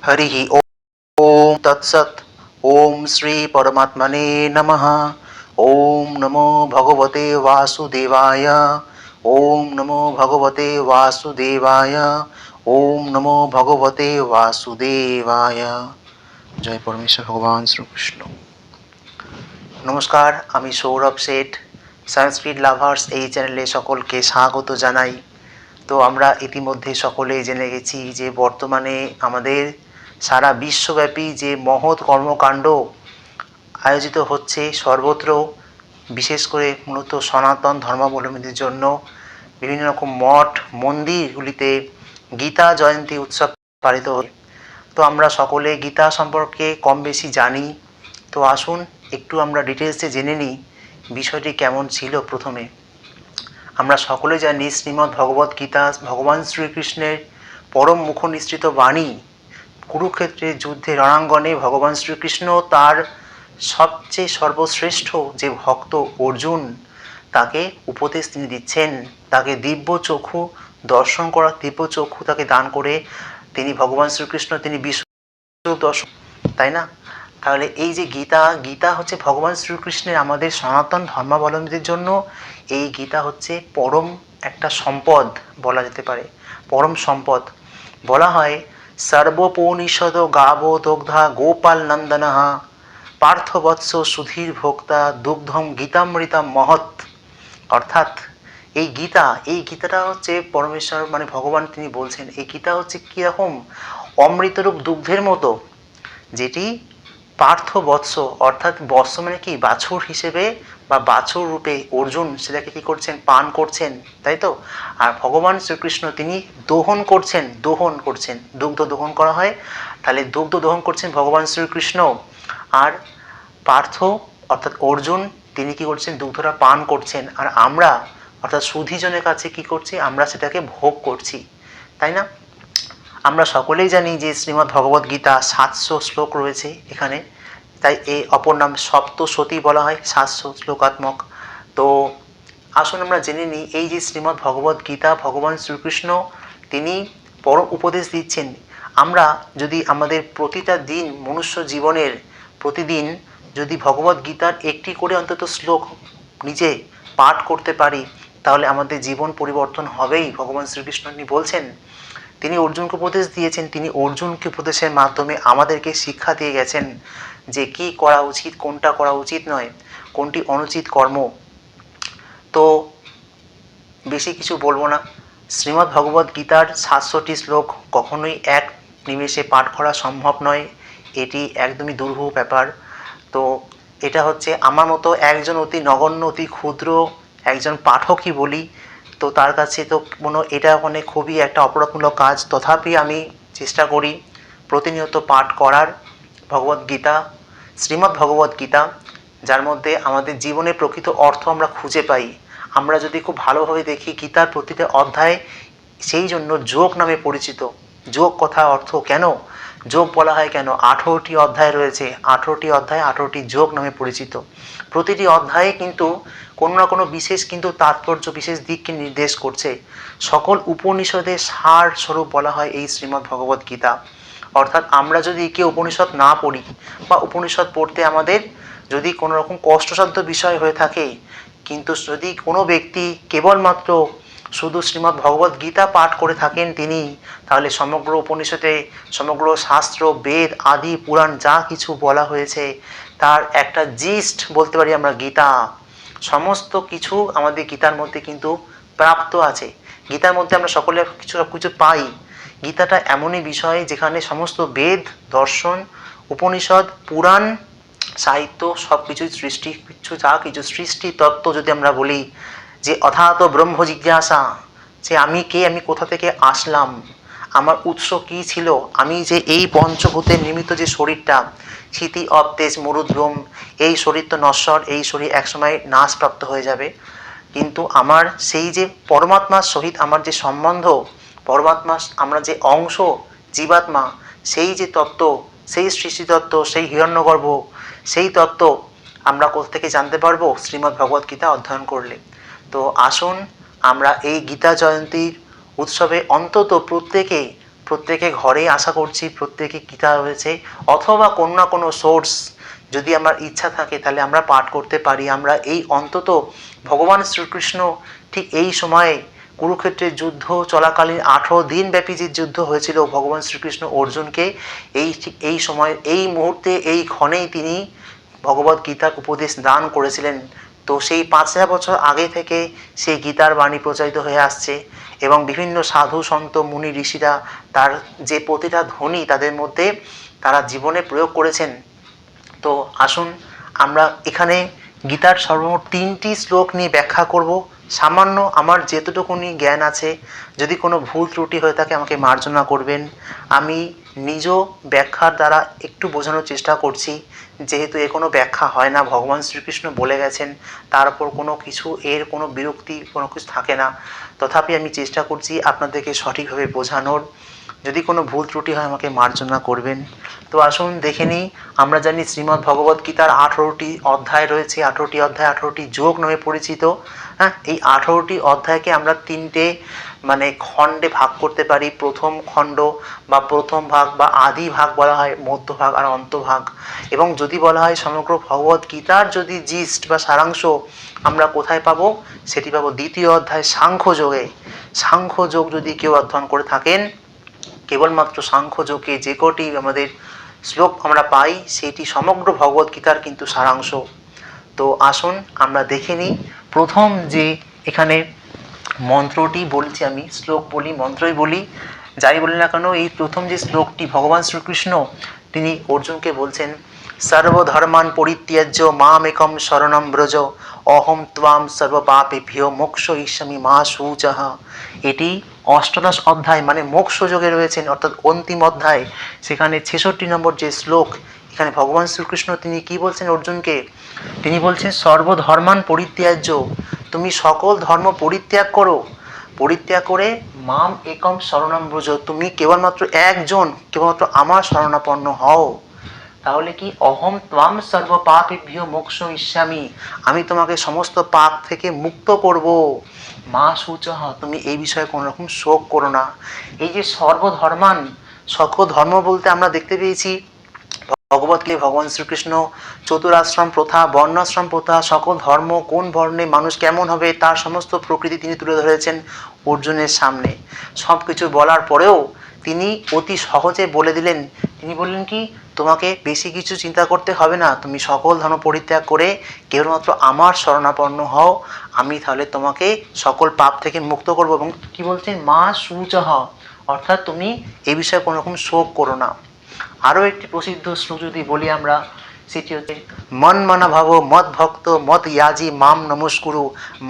हरिः ओम तत्सत्। ओम श्री परमात्मने नमः। ओम नमो भगवते वासुदेवाय। ओम नमो भगवते वासुदेवाय। ओम नमो भगवते वासुदेवाय। जय परमेश्वर भगवान श्री कृष्ण। नमस्कार, আমি সৌরভ শেঠ। সংস্কৃত লাভার্স এই চ্যানেলে সকলকে স্বাগত জানাই। তো আমরা ইতিমধ্যে সকলেই জেনে গেছি যে বর্তমানে আমাদের সারা বিশ্বব্যাপী যে মহৎ কর্মকাণ্ড আয়োজিত হচ্ছে সর্বত্র, বিশেষ করে মূলত সনাতন ধর্মাবলম্বীদের জন্য বিভিন্ন রকম মঠ মন্দিরগুলিতে গীতা জয়ন্তী উৎসব পালিত হয়। তো আমরা সকলে গীতা সম্পর্কে কম বেশি জানি। তো আসুন একটু আমরা ডিটেলসে জেনে নিই বিষয়টি কেমন ছিল। প্রথমে আমরা সকলে জানি শ্রীমদ্ ভগবত গীতা ভগবান শ্রীকৃষ্ণের পরম মুখ নিঃসৃত বাণী। কুরুক্ষেত্রের যুদ্ধে রণাঙ্গনে ভগবান শ্রীকৃষ্ণ তার সবচেয়ে সর্বশ্রেষ্ঠ যে ভক্ত অর্জুন, তাকে উপদেশ তিনি দিচ্ছেন, তাকে দিব্য চক্ষু দর্শন করা, দিব্য চক্ষু তাকে দান করে তিনি ভগবান শ্রীকৃষ্ণ তিনি বিশ্ব দর্শন, তাই না? তাহলে এই যে গীতা, গীতা হচ্ছে ভগবান শ্রীকৃষ্ণের, আমাদের সনাতন ধর্মাবলম্বীদের জন্য এই গীতা হচ্ছে পরম একটা সম্পদ বলা যেতে পারে। পরম সম্পদ বলা হয় সর্বপৌনিষদ গাব দগ্ধা গোপাল নন্দনঃ পার্থবৎস সুধীর ভোক্তা দুগ্ধম গীতামৃতম মহৎ। অর্থাৎ এই গীতা, এই গীতাটা হচ্ছে পরমেশ্বর মানে ভগবান তিনি বলছেন এই গীতা হচ্ছে কীরকম অমৃতরূপ দুগ্ধের মতো, যেটি পার্থবৎস অর্থাৎ বৎস মানে কি বাছুর হিসেবে বা বাছুর রূপে অর্জুন সেটাকে কি করছেন, পান করছেন, তাই তো। আর ভগবান শ্রীকৃষ্ণ তিনি দোহন করছেন, দুগ্ধ দোহন করা হয়, তাহলে দুগ্ধ দোহন করছেন ভগবান শ্রীকৃষ্ণ। আর পার্থ অর্থাৎ অর্জুন তিনি কি করছেন, দুগ্ধটা পান করছেন। আর আমরা অর্থাৎ সুধীজনের কাছে কি করছি, আমরা সেটাকে ভোগ করছি, তাই না। আমরা সকলেই জানি যে শ্রীমদ্ ভগবদ গীতা 700 শ্লোক রয়েছে এখানে, তাই এই অপর নাম সপ্তশতী বলা হয়, 700 শ্লোকাত্মক। তো আসুন আমরা জেনে নিই এই যে শ্রীমদ্ ভগবদ গীতা ভগবান শ্রীকৃষ্ণ তিনি পরম উপদেশ দিচ্ছেন। আমরা যদি আমাদের প্রতিটা দিন মনুষ্য জীবনের প্রতিদিন যদি ভগবদ গীতার একটি করে অন্তত শ্লোক নিজে পাঠ করতে পারি, তাহলে আমাদের জীবন পরিবর্তন হবেই। ভগবান শ্রীকৃষ্ণ তিনি বলছেন, তিনি অর্জুনকে উপদেশ দিয়েছেন, তিনি অর্জুনকে উপদেশের মাধ্যমে আমাদেরকে শিক্ষা দিয়ে গেছেন যে কি করা উচিত, কোনটা করা উচিত নয়, কোনটি অনুচিত কর্ম। তো বেশি কিছু বলবো না। শ্রীমদ্ ভগবদ গীতার 700টি শ্লোক কখনোই এক নিমেষে পাঠ করা সম্ভব নয়, এটি একদমই দুরূহ ব্যাপার। তো এটা হচ্ছে আমার মতো একজন অতি নগণ্য অতি ক্ষুদ্র একজন পাঠকই বলি, তো তার কাছে তো এটা মানে খুবই একটা অপরাধমূলক কাজ। তথাপি আমি চেষ্টা করি প্রতিনিয়ত পাঠ করার ভগবদ্গীতা, শ্রীমদ্ ভগবদ্গীতা, যার মধ্যে আমাদের জীবনের প্রকৃত অর্থ আমরা খুঁজে পাই। আমরা যদি খুব ভালোভাবে দেখি গীতার প্রতিটা অধ্যায় সেই জন্য যোগ নামে পরিচিত। যোগ কথা অর্থ কেন যোগ বলা হয়, কেন 18টি অধ্যায় রয়েছে, 18টি অধ্যায় 18টি যোগ নামে পরিচিত। প্রতিটি অধ্যায়ে কিন্তু কোনো না কোনো বিশেষ কিন্তু তাৎপর্য, বিশেষ দিককে নির্দেশ করছে। সকল উপনিষদের সার স্বরূপ বলা হয় এই শ্রীমদ্ ভগবদ গীতা। অর্থাৎ আমরা যদি কেউ উপনিষদ না পড়ি বা উপনিষদ পড়তে আমাদের যদি কোনো রকম কষ্টসাধ্য বিষয় হয়ে থাকে, কিন্তু যদি কোনো ব্যক্তি কেবলমাত্র শুধু শ্রীমদ্ ভগবদ গীতা পাঠ করে থাকেন তিনি, তাহলে সমগ্র উপনিষদে সমগ্র শাস্ত্র বেদ আদি পুরাণ যা কিছু বলা হয়েছে তার একটা জিস্ট বলতে পারি আমরা গীতা। সমস্ত কিছু আমাদের গীতার মধ্যে কিন্তু প্রাপ্ত আছে। গীতার মধ্যে আমরা সকলে সব কিছু পাই। গীতাটা এমনই বিষয় যেখানে সমস্ত বেদ দর্শন উপনিষদ পুরাণ সাহিত্য সব কিছুই সৃষ্টি, যা কিছু সৃষ্টি তত্ত্ব যদি আমরা বলি যে অথাত ব্রহ্ম জিজ্ঞাসা, যে আমি কে, আমি কোথা থেকে আসলাম, আমার উৎস কি ছিল, আমি যে এই পঞ্চভূতের নিমিত্ত যে শরীরটা ক্ষিতি অব তেজ মরুদ্রম, এই শরীর তো নশ্বর, এই শরীর একসময় নাশপ্রাপ্ত হয়ে যাবে, কিন্তু আমার সেই যে পরমাত্মার সহিত আমার যে সম্বন্ধ, পরমাত্মা আমরা যে অংশ জীবাত্মা, সেই যে তত্ত্ব, সেই সৃষ্টিতত্ত্ব, সেই হিরণ্যগর্ভ, সেই তত্ত্ব আমরা কোথা থেকে জানতে পারবো, শ্রীমদ্ ভগবদ গীতা অধ্যয়ন করলে। তো আসুন আমরা এই গীতা জয়ন্তীর উৎসবে অন্তত প্রত্যেকে প্রত্যেকে ঘরেই আশা করছি প্রত্যেকে গীতা রয়েছে, অথবা কোনো না কোনো সোর্স যদি আমার ইচ্ছা থাকে তাহলে আমরা পাঠ করতে পারি। আমরা এই অন্তত ভগবান শ্রীকৃষ্ণ ঠিক এই সময়ে কুরুক্ষেত্রের যুদ্ধ চলাকালীন 18 দিন ব্যাপী যে যুদ্ধ হয়েছিল ভগবান শ্রীকৃষ্ণ অর্জুনকে, এই সময় এই মুহূর্তে এই ক্ষণেই তিনি ভগবদ গীতার উপদেশ দান করেছিলেন। তো সেই 5000 বছর আগে থেকে সেই গীতার বাণী প্রচারিত হয়ে আসছে এবং বিভিন্ন সাধু সন্ত মুনি ঋষিরা তার যে প্রতিটা ধ্বনি তাদের মধ্যে তারা জীবনে প্রয়োগ করেছেন। তো আসুন আমরা এখানে গীতার সর্বমোট 3টি শ্লোক নিয়ে ব্যাখ্যা করব। সামান্য আমার যেতটুকুনি জ্ঞান আছে, যদি কোনো ভুল ত্রুটি হয়ে থাকে আমাকে মার্জনা করবেন। আমি নিজ ব্যাখ্যার দ্বারা একটু বোঝানোর চেষ্টা করছি, যেহেতু এ কোনো ব্যাখ্যা হয় না, ভগবান শ্রীকৃষ্ণ বলে গেছেন, তার উপর কোনো কিছু এর কোনো বিরক্তি কোনো কিছু থাকে না। তথাপি আমি চেষ্টা করছি আপনাদেরকে সঠিকভাবে বোঝানোর। যদি কোনো ভুল ত্রুটি হয় আমাকে মার্জনা করবেন। তো আসুন দেখে নিই। আমরা জানি শ্রীমদ্ ভগবদ গীতার 18টি অধ্যায় রয়েছে, 18টি অধ্যায় 18টি যোগ নামে পরিচিত। হ্যাঁ, এই 18টি অধ্যায়কে আমরা 3টে খণ্ডে ভাগ করতে পারি। প্রথম খণ্ড বা প্রথম ভাগ বা আদি ভাগ বলা হয়, মধ্যভাগ আর অন্তভাগ। এবং যদি বলা হয় সমগ্র ভগবদ গীতার যদি জিস্ট বা সারাংশ আমরা কোথায় পাবো, সেটি পাবো দ্বিতীয় অধ্যায় সাংখ্যযোগে। সাংখ্যযোগ যদি কেউ অধ্যয়ন করে থাকেন, কেবলমাত্র সাংখ্যযোগে যে কটি আমাদের শ্লোক আমরা পাই সেটি সমগ্র ভগবদ্গীতার কিন্তু সারাংশ। তো আসুন আমরা দেখে নিই। প্রথম যে এখানে মন্ত্রটি বলছি, আমি শ্লোক বলি মন্ত্রই বলি, যাই বলি না কেন, এই প্রথম যে শ্লোকটি ভগবান শ্রীকৃষ্ণ তিনি অর্জুনকে বলছেন, সর্বধর্মান পরিত্যাজ্য মাম একম শরণম ব্রজ অহম ত্বাম সর্বপাপেভ্যো মোক্ষয়িষ্যামি মা শুচঃ। এটি অষ্টাদশ অধ্যায় মোক্ষ যোগে রয়েছেন, অর্থাৎ অন্তিম অধ্যায়। সেখানে 66 নম্বর যে শ্লোক, এখানে ভগবান শ্রীকৃষ্ণ তিনি কি বলছেন অর্জুনকে, তিনি বলছেন সর্বধর্মান পরিত্যাজ্য, তুমি সকল ধর্ম পরিত্যাগ করো, পরিত্যাগ করে মাম একম শরণম ব্রজ, তুমি কেবলমাত্র একজন, কেবলমাত্র আমার শরণাপন্ন হও। তাহলে কি, অহম ত্বাম সর্ব পাপেভ্যো মোক্ষয়িষ্যামি, আমি তোমাকে সমস্ত পাপ থেকে মুক্ত করব। মা শুচঃ, তুমি এই বিষয়ে কোনো রকম শোক করো না। এই যে সর্বধর্মান, সকল ধর্ম বলতে আমরা দেখতে পেয়েছি ভগবতকে ভগবান শ্রীকৃষ্ণ চতুরাশ্রম প্রথা, বর্ণাশ্রম প্রথা, সকল ধর্ম, কোন বর্ণে মানুষ কেমন হবে তার সমস্ত প্রকৃতি তিনি তুলে ধরেছেন অর্জুনের সামনে। সব কিছু বলার পরেও তিনি অতি সহজে বলে দিলেন, তিনি বললেন কি, তোমাকে বেশি কিছু চিন্তা করতে হবে না, তুমি সকল ধর্ম পরিত্যাগ করে কেবলমাত্র আমার শরণাপন্ন হও, আমি তাহলে তোমাকে সকল পাপ থেকে মুক্ত করব। এবং কি বলছেন, মা শুচঃ, অর্থাৎ তুমি এই বিষয়ে কোনো রকম শোক করো না। আরও একটি প্রসিদ্ধ শ্লোক যদি বলি আমরা, সেটি হচ্ছে মন মানা ভাব মদ ভক্ত মদ ইয়াজি মাম নমস্কুরু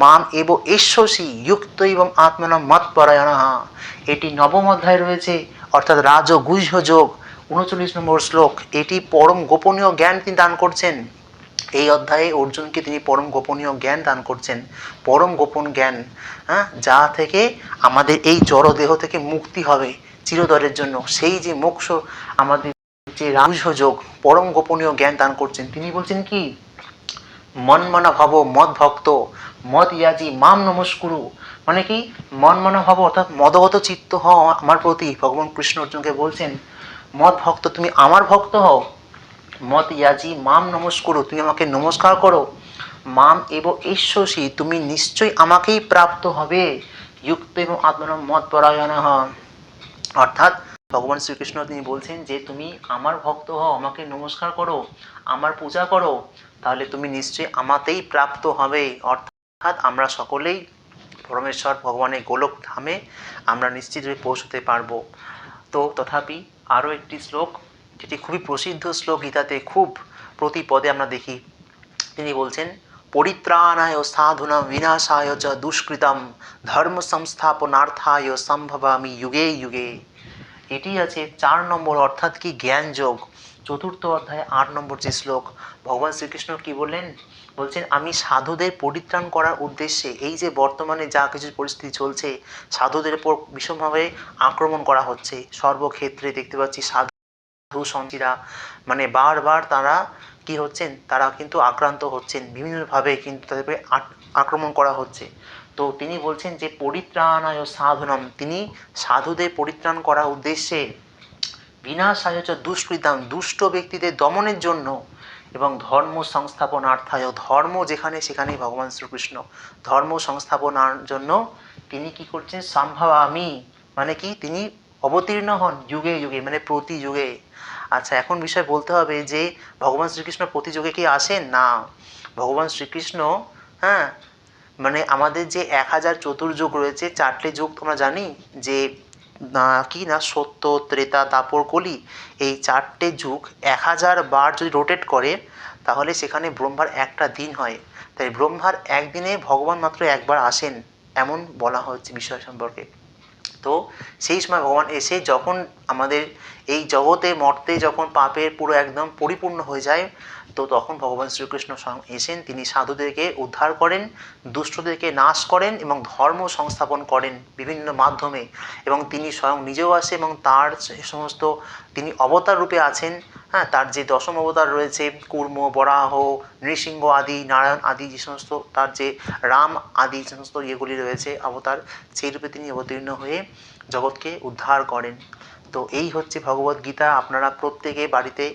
মাম এব এষ্যসি যুক্ত এবং আত্মনা মত পরায়ণঃ। এটি নবম অধ্যায় রয়েছে, অর্থাৎ রাজগুহ্য যোগ, 39 নম্বর শ্লোক। এটি পরম গোপনীয় জ্ঞান তিনি দান করছেন। এই অধ্যায়ে অর্জুনকে তিনি পরম গোপনীয় জ্ঞান দান করছেন, পরম গোপন জ্ঞান, হ্যাঁ, যা থেকে আমাদের এই জড় দেহ থেকে মুক্তি হবে চিরতরের জন্য। সেই যে মোক্ষ, আমাদের যে রাজগুহ্য যোগ, পরম গোপনীয় জ্ঞান দান করছেন। তিনি বলছেন কি, মন মানা ভাব মদ ভক্ত মদ ইয়াজি মাম নমস্কুরু, মানে কি, মন মানা ভাব অর্থাৎ মদগত চিত্ত হও আমার প্রতি। ভগবান কৃষ্ণ অর্জুনকে বলছেন, মদ ভক্ত, তুমি আমার ভক্ত হও, মত ইয়াজি মাম নমস্কুরু, তুমি আমাকে নমস্কার করো, মাম এব এষ্যসি, তুমি নিশ্চয়ই আমাকেই প্রাপ্ত হবে, যুক্ত এবং আত্মনাম মত পরায়ণঃ। অর্থাৎ ভগবান শ্রীকৃষ্ণ তিনি বলছেন যে তুমি আমার ভক্ত হও, আমাকে নমস্কার করো, আমার পূজা করো, তাহলে তুমি নিশ্চয়ই আমাতেই প্রাপ্ত হবে। অর্থাৎ আমরা সকলেই পরমেশ্বর ভগবানের গোলক ধামে আমরা নিশ্চিতভাবে পৌঁছতে পারবো। তো তথাপি আরও একটি শ্লোক, যেটি খুবই প্রসিদ্ধ শ্লোক গীতাতে, খুব প্রতি পদে আমরা দেখি। তিনি বলছেন, পরিত্রাণায় সাধুনাম বিনাশায় চ দুষ্কৃতম ধর্ম সংস্থাপনার্থায় সম্ভবামি যুগে যুগে। এটি আছে 4 নম্বর, অর্থাৎ কি, জ্ঞান যোগ, 4র্থ অধ্যায় 8 নম্বর যে শ্লোক। ভগবান শ্রীকৃষ্ণ কি বললেন, বলছেন আমি সাধুদের পরিত্রাণ করার উদ্দেশ্যে, এই যে বর্তমানে যা কিছু পরিস্থিতি চলছে, সাধুদের উপর ভীষণভাবে আক্রমণ করা হচ্ছে, সর্বক্ষেত্রে দেখতে পাচ্ছি সাধু সন্ন্যাসীরা বারবার তারা কি হচ্ছেন, তারা কিন্তু আক্রান্ত হচ্ছেন বিভিন্নভাবে, কিন্তু তাদের আক্রমণ করা হচ্ছে। তো তিনি বলছেন যে পরিত্রাণায় সাধনম, তিনি সাধুদের পরিত্রাণ করার উদ্দেশ্যে, বিনাশায় চ দুষ্কৃতাম, দুষ্ট ব্যক্তিদের দমনের জন্য, এবং ধর্ম সংস্থাপনার্থায়, ধর্ম যেখানে সেখানেই ভগবান শ্রীকৃষ্ণ, ধর্ম সংস্থাপনার জন্য তিনি কি করছেন, সম্ভবামি মানে কি, তিনি অবতীর্ণ হন যুগে যুগে, মানে প্রতি যুগে। আচ্ছা, এখন বিষয় বলতে হবে যে ভগবান শ্রীকৃষ্ণ প্রতি যুগে কি আসেন? না, ভগবান শ্রীকৃষ্ণ, হ্যাঁ, মানে আমাদের যে 1000 চতুর্যুগ রয়েছে, 4টে যুগ তোমরা জানি যে কি না, সত্য, ত্রেতা, দাপর, কলি, এই 4টে যুগ 1000 বার যদি রোটেট করে তাহলে সেখানে ব্রহ্মার একটা দিন হয়। তাই ব্রহ্মার একদিনে ভগবান মাত্র একবার আসেন, এমন বলা হচ্ছে বিষয় সম্পর্কে। তো সেই সময় ভগবান এসে যখন আমাদের এই জগতে মর্তে যখন পাপের পুরো একদম পরিপূর্ণ হয়ে যায়, তো তখন ভগবান শ্রীকৃষ্ণ স্বয়ং এসেন, তিনি সাধুদেরকে উদ্ধার করেন, দুষ্টদেরকে নাশ করেন এবং ধর্ম সংস্থাপন করেন বিভিন্ন মাধ্যমে। এবং তিনি স্বয়ং নিজেও আসে এবং তার যে সমস্ত তিনি অবতার রূপে আছেন, হ্যাঁ, তার যে দশম অবতার রয়েছে, কুর্ম, বরাহ, নৃসিংহ আদি, নারায়ণ আদি, যে সমস্ত তার যে রাম আদি যে সমস্ত ইয়েগুলি রয়েছে অবতার, সেই রূপে তিনি অবতীর্ণ হয়ে জগৎকে উদ্ধার করেন। তো এই হচ্ছে ভগবদ্গীতা। আপনারা প্রত্যেকে বাড়িতে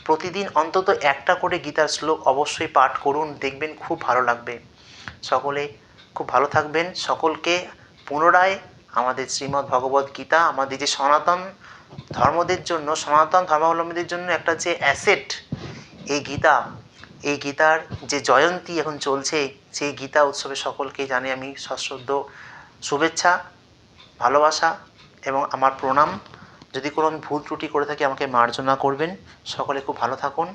প্রতিদিন অন্তত একটা করে গীতার শ্লোক অবশ্যই পাঠ করুন, দেখবেন খুব ভালো লাগবে। সকলে খুব ভালো থাকবেন। সকলকে পুনরায় আমাদের শ্রীমদ্ ভগবদ্ গীতা, আমাদের যে সনাতন ধর্মদের জন্য, সনাতন ধর্মাবলম্বীদের জন্য একটা যে অ্যাসেট এই গীতা, এই গীতার যে জয়ন্তী এখন চলছে, সেই গীতা উৎসবে সকলকে জানে আমি সশ্রদ্ধ শুভেচ্ছা, ভালোবাসা এবং আমার প্রণাম। যদি কোনো আমি ভুল ত্রুটি করে থাকি আমাকে মার্জনা করবেন। সকলে খুব ভালো থাকুন।